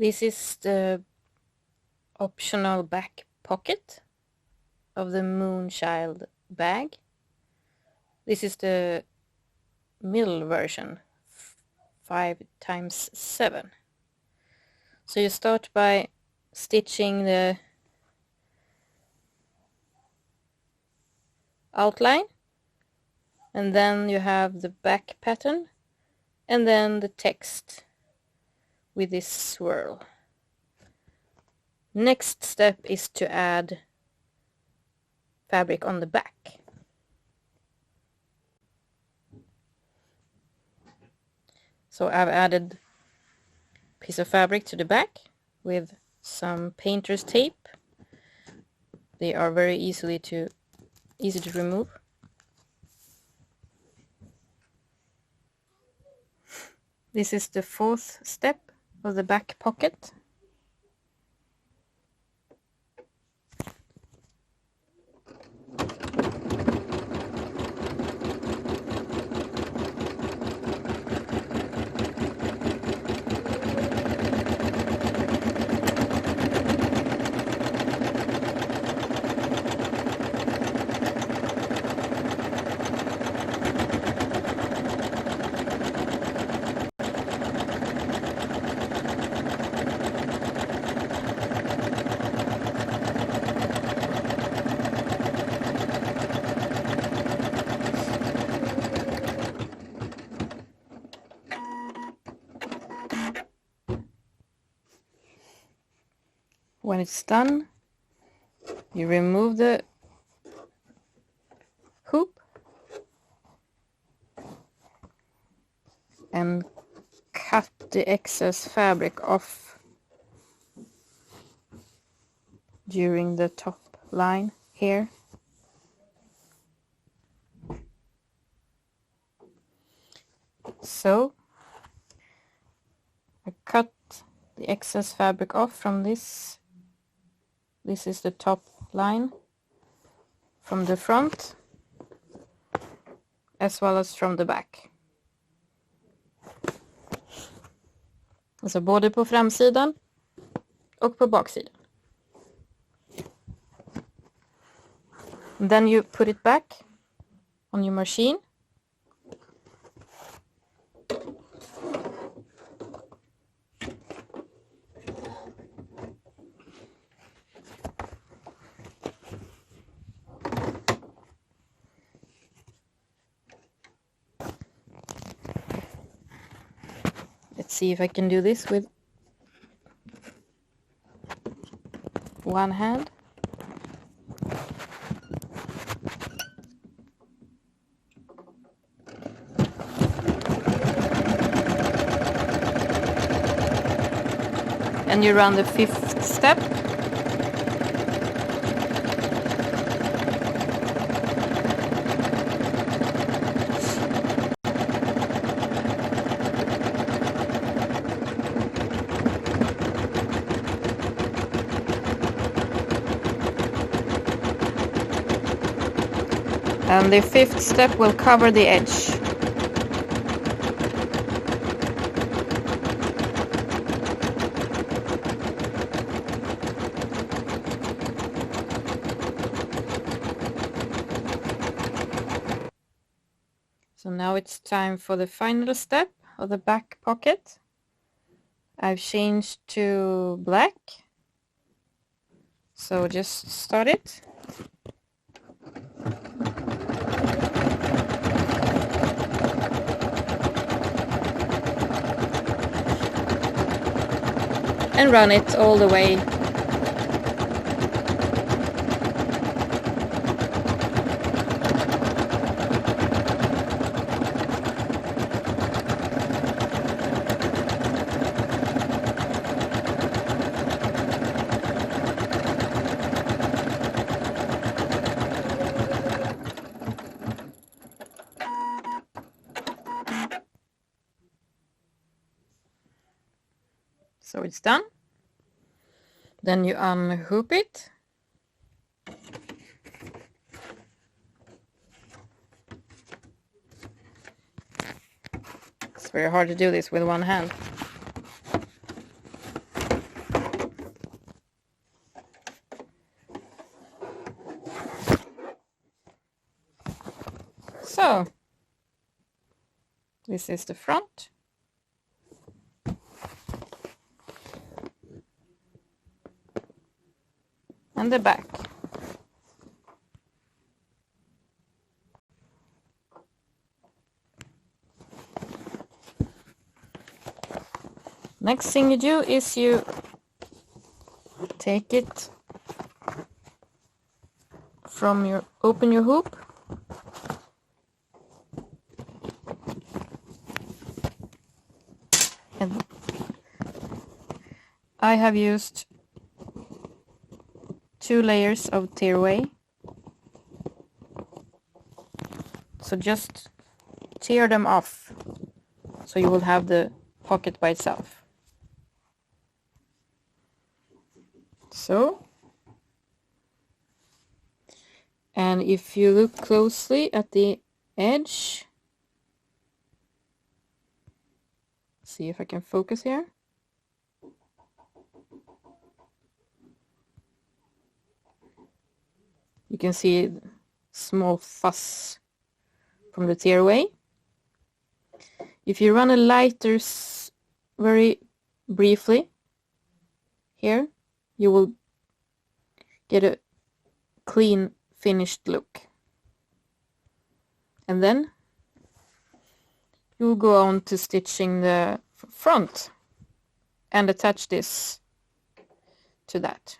This is the optional back pocket of the Moonchild bag. This is the middle version, 5x7. So you start by stitching the outline, and then you have the back pattern, and then the text with this swirl. Next step is to add fabric on the back. So I've added a piece of fabric to the back with some painter's tape. They are very easy to remove. This is the fourth step of the back pocket. When it's done, you remove the hoop and cut the excess fabric off during the top line here. So I cut the excess fabric off from this. This is the top line from the front as well as from the back. Alltså både på framsidan och på baksidan. And then you put it back on your machine. Let's see if I can do this with one hand. And you run the fifth step. And the fifth step will cover the edge. So now it's time for the final step of the back pocket. I've changed to black. So just start it. And run it all the way. So it's done. Then you unhoop it. It's very hard to do this with one hand. So, this is the front. And the back. Next thing you do is you take it from your, open your hoop. And I have used 2 layers of tearaway. So just tear them off so you will have the pocket by itself. So, and if you look closely at the edge, see if I can focus here. You can see small fuzz from the tearaway. If you run a lighter very briefly here, you will get a clean finished look. And then you will go on to stitching the front and attach this to that.